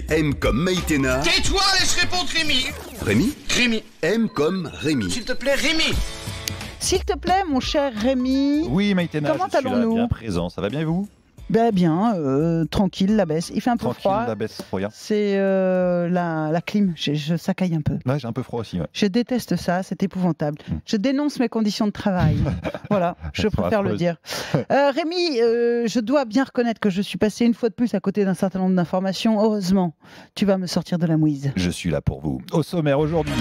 M comme Maïtena. Tais-toi, laisse répondre Rémi. Rémi. Rémi. M comme Rémi. S'il te plaît, Rémi. S'il te plaît, mon cher Rémi. Oui, Maïtena, Comment je suis là, allons-nous bien présent. Ça va bien et vous? Ben bien, tranquille, la baisse. Il fait un peu Tranquille, froid. la baisse, regarde. C'est la clim. Je sacaille un peu. Ouais, j'ai un peu froid aussi. Ouais. Je déteste ça, c'est épouvantable. Je dénonce mes conditions de travail. Voilà, je préfère le dire. Rémi, je dois bien reconnaître que je suis passé une fois de plus à côté d'un certain nombre d'informations. Heureusement, tu vas me sortir de la mouise. Je suis là pour vous. Au sommaire aujourd'hui,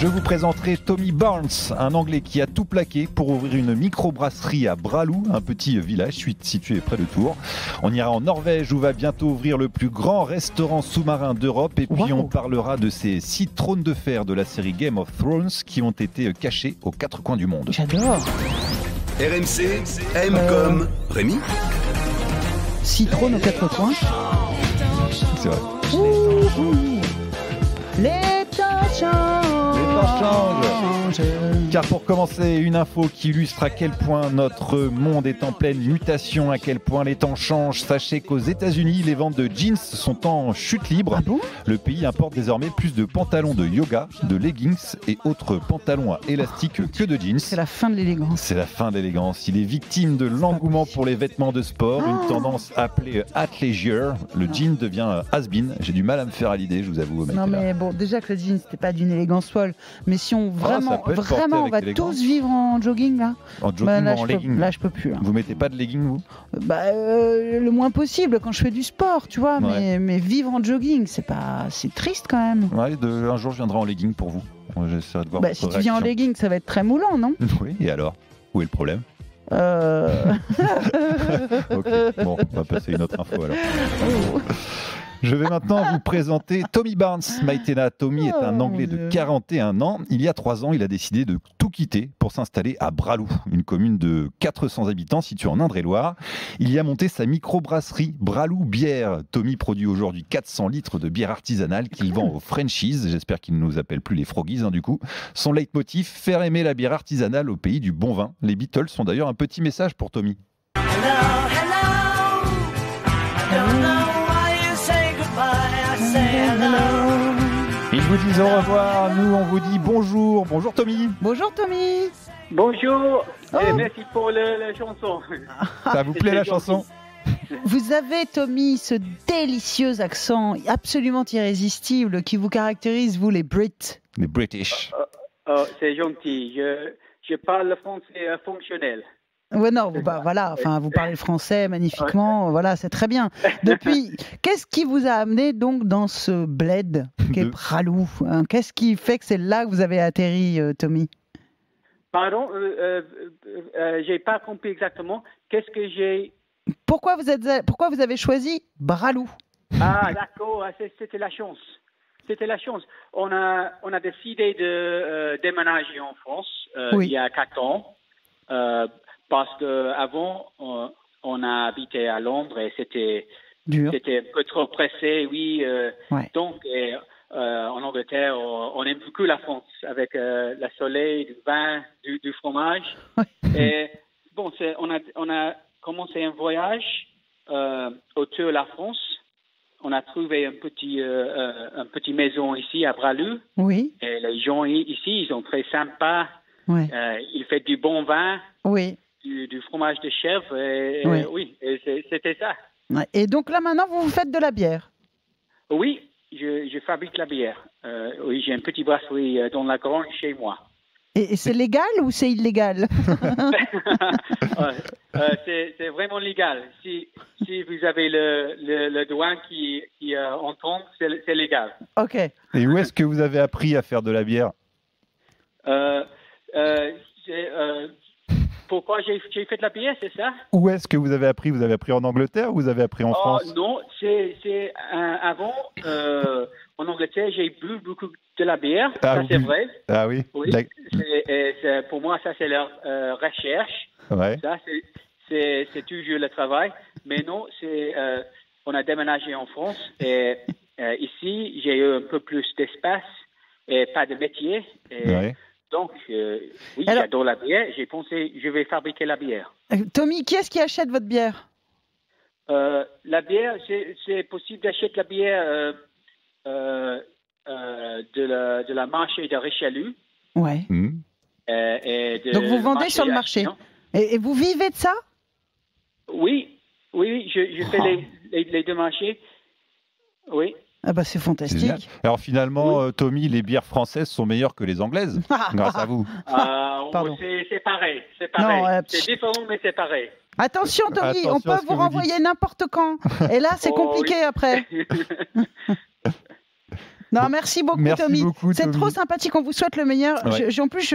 je vous présenterai Tommy Barnes, un Anglais qui a tout plaqué pour ouvrir une microbrasserie à Bralou, un petit village situé près de Tours. On ira en Norvège où va bientôt ouvrir le plus grand restaurant sous-marin d'Europe. Et puis on parlera de ces 6 trônes de fer de la série Game of Thrones qui ont été cachés aux 4 coins du monde. J'adore. RMC, M comme Rémi. Citrone aux 4 coins. C'est vrai. Les temps changent. Les temps changent. Car pour commencer, une info qui illustre à quel point notre monde est en pleine mutation, à quel point les temps changent. Sachez qu'aux États-Unis, les ventes de jeans sont en chute libre. Ah bon ? Le pays importe désormais plus de pantalons de yoga, de leggings et autres pantalons à élastique que de jeans. C'est la fin de l'élégance. C'est la fin de l'élégance. Il est victime de l'engouement pour les vêtements de sport, une tendance appelée athleisure. Le jean devient has-been. J'ai du mal à me faire à l'idée, je vous avoue. Non mais bon, déjà que le jean c'était pas d'une élégance folle, mais si on ça peut être porté on avec va élégance. tous vivre en jogging là. En jogging Là, ou en legging. là je peux plus. Là. Vous mettez pas de legging, vous? Le moins possible quand je fais du sport, tu vois. Ouais. Mais vivre en jogging, c'est triste quand même. Ouais, un jour je viendrai en legging pour vous. J'essaierai de voir votre Si tu viens en réaction. legging, ça va être très moulant, non? Oui, et alors? Où est le problème? Ok, bon, on va passer à une autre info alors. Je vais maintenant vous présenter Tommy Barnes. Maïtena, Tommy est un Anglais de 41 ans. Il y a 3 ans, il a décidé de tout quitter pour s'installer à Bralou, une commune de 400 habitants située en Indre-et-Loire. Il y a monté sa microbrasserie Bralou Bière. Tommy produit aujourd'hui 400 litres de bière artisanale qu'il vend aux Frenchies. J'espère qu'il ne nous appelle plus les Froggies du coup. Son leitmotiv, faire aimer la bière artisanale au pays du bon vin. Les Beatles sont d'ailleurs un petit message pour Tommy. Ils vous disent au revoir, nous on vous dit bonjour. Bonjour Tommy. Bonjour Tommy. Bonjour, et merci pour la chanson. Ça vous plaît la chanson? Vous avez, Tommy, ce délicieux accent absolument irrésistible qui vous caractérise, vous les Brits. Les British. C'est gentil, je parle le français fonctionnel. Ouais, non, vous parlez français magnifiquement, voilà, c'est très bien. Depuis, qu'est-ce qui vous a amené donc dans ce bled qu'est Bralou, hein? Qu'est-ce qui fait que c'est là que vous avez atterri, Tommy? Pardon, j'ai pas compris exactement. Qu'est-ce que j'ai... Pourquoi vous avez choisi Bralou? Ah, d'accord, c'était la chance. C'était la chance. On a décidé de déménager en France il y a 4 ans. Parce qu'avant, on a habité à Londres et c'était dur. C'était un peu trop pressé, oui. Ouais. Donc, en Angleterre, on aime beaucoup la France avec le soleil, du vin, du fromage. Ouais. Et bon, on a commencé un voyage autour de la France. On a trouvé une petite maison ici à Bralou. Oui. Et les gens ici, ils sont très sympas. Ouais. Ils font du bon vin. Oui. Du fromage de chèvre. Oui, c'était ça. Ouais. Et donc là, maintenant, vous faites de la bière? Oui, je fabrique la bière. Oui, j'ai une petite brasserie dans la grange chez moi. Et c'est légal ou c'est illégal? C'est vraiment légal. Si vous avez le douane qui entend, c'est légal. Ok. Et où est-ce que vous avez appris à faire de la bière? Pourquoi j'ai fait de la bière, c'est ça? Où est-ce que vous avez appris? Vous avez appris en Angleterre ou vous avez appris en France? Non, c'est avant, en Angleterre, j'ai bu beaucoup de la bière, ça c'est vrai. Ah oui, Oui, pour moi, ça c'est la recherche. Ouais. Ça, c'est toujours le travail. Mais non, on a déménagé en France et ici, j'ai eu un peu plus d'espace et pas de métier. Ouais. Donc, oui, j'adore la bière. J'ai pensé, je vais fabriquer la bière. Tommy, qui est-ce qui achète votre bière? La bière, c'est possible d'acheter la bière de la marché de Richelieu. Ouais. Donc vous vendez sur le marché. Et vous vivez de ça? Oui, je fais les deux marchés. Oui. Ah bah c'est fantastique. Alors finalement, Tommy, les bières françaises sont meilleures que les anglaises, grâce à vous. C'est pareil. C'est différent, mais c'est pareil. Attention Tommy, on peut vous renvoyer n'importe quand. Et là, c'est compliqué après. Non, merci beaucoup, Tommy. C'est trop sympathique. On vous souhaite le meilleur. Ouais. En plus,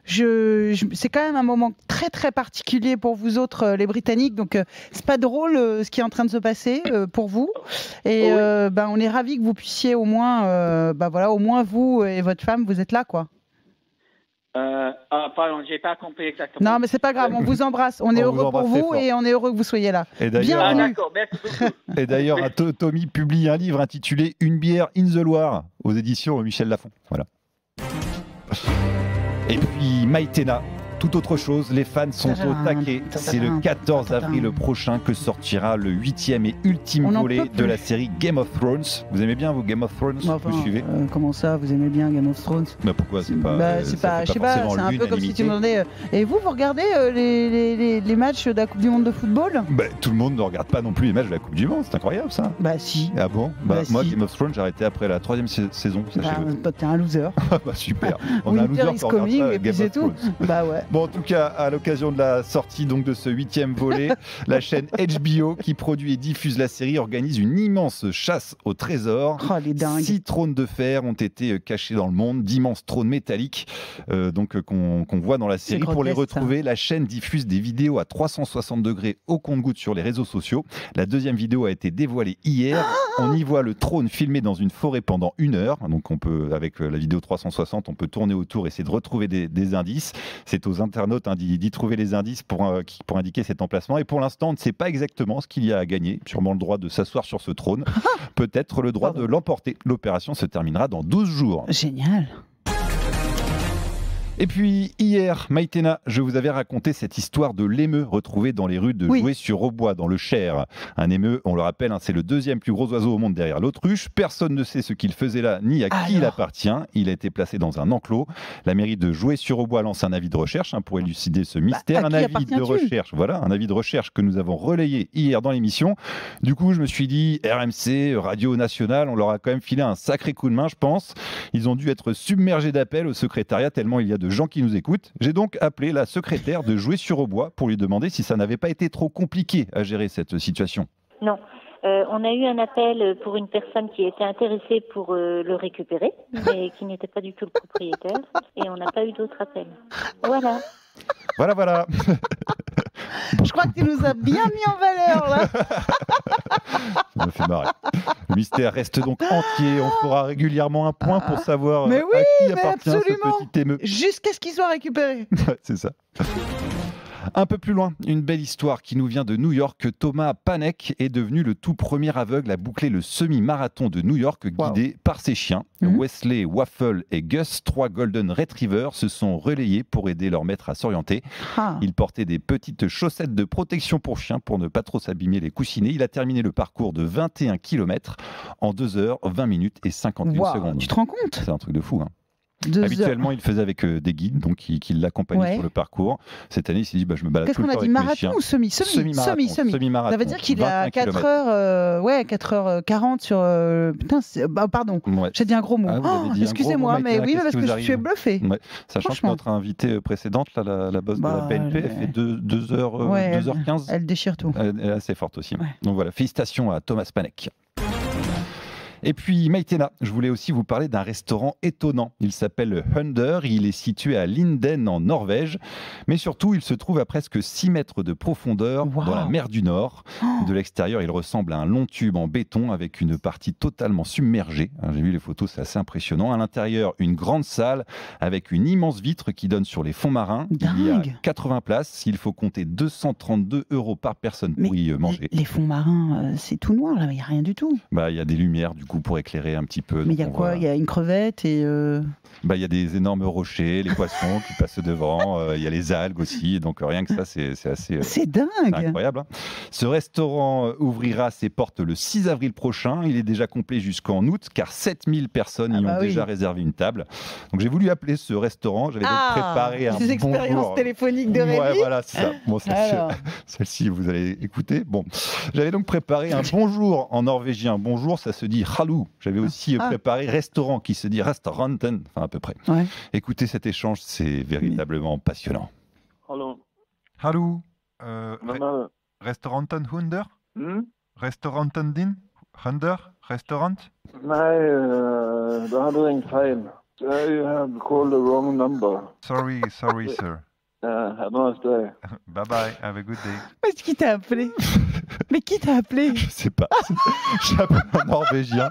c'est quand même un moment très très particulier pour vous autres, les Britanniques. Donc, c'est pas drôle ce qui est en train de se passer pour vous. Et on est ravis que vous puissiez au moins, au moins vous et votre femme, vous êtes là, quoi. Pardon, j'ai pas compris exactement. Non, mais c'est pas grave, on vous embrasse. On est heureux pour vous et on est heureux que vous soyez là. Bienvenue. D'accord, merci beaucoup. Et d'ailleurs, Tommy publie un livre intitulé Une bière in the Loire aux éditions Michel Lafon. Voilà. Et puis Maïtena. Tout autre chose, les fans sont au taquet. C'est le 14 avril prochain que sortira le 8e et ultime volet de la série Game of Thrones. Vous aimez bien, vous, Game of Thrones? Vous suivez comment ça, vous aimez bien Game of Thrones? Pourquoi c'est pas je sais pas, c'est un peu comme si tu me demandais. Et vous regardez les matchs de la Coupe du Monde de football? Tout le monde ne regarde pas non plus les matchs de la Coupe du Monde, c'est incroyable ça. Si. Ah bon? Moi, Game of Thrones, j'ai arrêté après la 3e saison. T'es un loser. Super. On a un loser is coming et puis c'est tout. Bah ouais. Bon, en tout cas, à l'occasion de la sortie donc de ce 8e volet, la chaîne HBO qui produit et diffuse la série organise une immense chasse au trésor. Les dingues. 6 trônes de fer ont été cachés dans le monde, d'immenses trônes métalliques qu'on voit dans la série. Pour les retrouver, la chaîne diffuse des vidéos à 360 degrés au compte-gouttes sur les réseaux sociaux. La 2e vidéo a été dévoilée hier. On y voit le trône filmé dans une forêt pendant 1 heure. Donc on peut, avec la vidéo 360, on peut tourner autour et essayer de retrouver des indices. C'est aux internautes d'y trouver les indices pour indiquer cet emplacement. Et pour l'instant, on ne sait pas exactement ce qu'il y a à gagner. Sûrement le droit de s'asseoir sur ce trône. Peut-être le droit de l'emporter. L'opération se terminera dans 12 jours. Génial. Et puis hier, Maïtena, je vous avais raconté cette histoire de l'émeu retrouvé dans les rues de Joué-sur-Aubois, dans le Cher. Un émeu, on le rappelle, c'est le 2e plus gros oiseau au monde derrière l'autruche. Personne ne sait ce qu'il faisait là, ni à qui il appartient. Il a été placé dans un enclos. La mairie de Joué-sur-Aubois lance un avis de recherche pour élucider ce mystère. Un avis de recherche que nous avons relayé hier dans l'émission. Du coup, je me suis dit, RMC, Radio Nationale, on leur a quand même filé un sacré coup de main, je pense. Ils ont dû être submergés d'appels au secrétariat tellement il y a de gens qui nous écoutent. J'ai donc appelé la secrétaire de Joué-sur-Aubois pour lui demander si ça n'avait pas été trop compliqué à gérer cette situation. Non. On a eu un appel pour une personne qui était intéressée pour le récupérer, mais qui n'était pas du tout le propriétaire, et on n'a pas eu d'autres appels. Voilà. Voilà. Je crois que tu nous as bien mis en valeur, là. Ça me fait marrer. Le mystère reste donc entier. On fera régulièrement un point pour savoir à qui appartient ce petit émeu. Jusqu'à ce qu'il soit récupéré. C'est ça. Un peu plus loin, une belle histoire qui nous vient de New York. Thomas Panek est devenu le tout premier aveugle à boucler le semi-marathon de New York guidé par ses chiens. Wesley, Waffle et Gus, 3 Golden Retrievers, se sont relayés pour aider leur maître à s'orienter. Il portait des petites chaussettes de protection pour chiens pour ne pas trop s'abîmer les coussinets. Il a terminé le parcours de 21 km en 2 heures, 20 minutes et 51 secondes. Tu te rends compte? C'est un truc de fou, Habituellement, il le faisait avec des guides qui l'accompagnaient sur le parcours. Cette année, il s'est dit je me balade tout le temps avec mes chiens. Qu'est-ce qu'on a dit, marathon ou semi-marathon? Ça veut dire qu'il a 4h40 sur... pardon, j'ai dit un gros mros. Excusez-moi, mais parce que je suis bluffé. Sachant que notre invitée précédente, la boss de la BNP, elle fait 2h15. Elle déchire tout. Elle est assez forte aussi. Donc voilà, félicitations à Thomas Panek. Et puis Maïtena, je voulais aussi vous parler d'un restaurant étonnant. Il s'appelle Hunder, il est situé à Linden en Norvège, mais surtout il se trouve à presque 6 mètres de profondeur dans la mer du Nord. De l'extérieur, il ressemble à un long tube en béton avec une partie totalement submergée. J'ai vu les photos, c'est assez impressionnant. À l'intérieur, une grande salle avec une immense vitre qui donne sur les fonds marins. Il y a 80 places, il faut compter 232 € par personne pour y manger. Les fonds marins, c'est tout noir là, il n'y a rien du tout. Il y a des lumières du coup pour éclairer un petit peu. Mais il y a quoi? Il y a une crevette et... Il y a des énormes rochers, les poissons qui passent devant, il y a les algues aussi, donc rien que ça, c'est assez... C'est dingue! C'est incroyable. Hein. Ce restaurant ouvrira ses portes le 6 avril prochain. Il est déjà complet jusqu'en août, car 7000 personnes y ont déjà réservé une table. Donc j'ai voulu appeler ce restaurant, j'avais donc préparé un bonjour. Des expériences téléphoniques de Rémi. Ouais, voilà, c'est ça. Bon, celle-ci, vous allez écouter. Bon, j'avais donc préparé un bonjour en norvégien. Bonjour, ça se dit hallo. J'avais aussi préparé restaurant, qui se dit restauranten, enfin à peu près. Ouais. Écoutez cet échange, c'est véritablement passionnant. Hallo. Hallo. Restauranten Hunder? Restauranten din? Hunder? Restaurant? Nej, du hade ringt fel. You have called the wrong number. Sorry, sir. Have a nice day. Bye bye, have a good day. Mais qui t'a appelé? Mais qui t'a appelé? Je sais pas. J'ai appelé un Norvégien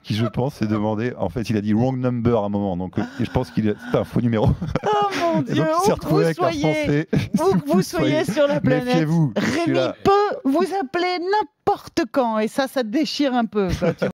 qui, je pense, s'est demandé. En fait, il a dit wrong number à un moment, donc je pense qu'il c'était un faux numéro. Oh mon Dieu! Donc, il s'est retrouvé avec un Français. Où que vous soyez sur la planète, méfiez-vous. Rémi peut vous appeler n'importe quand, et ça déchire un peu. Quoi,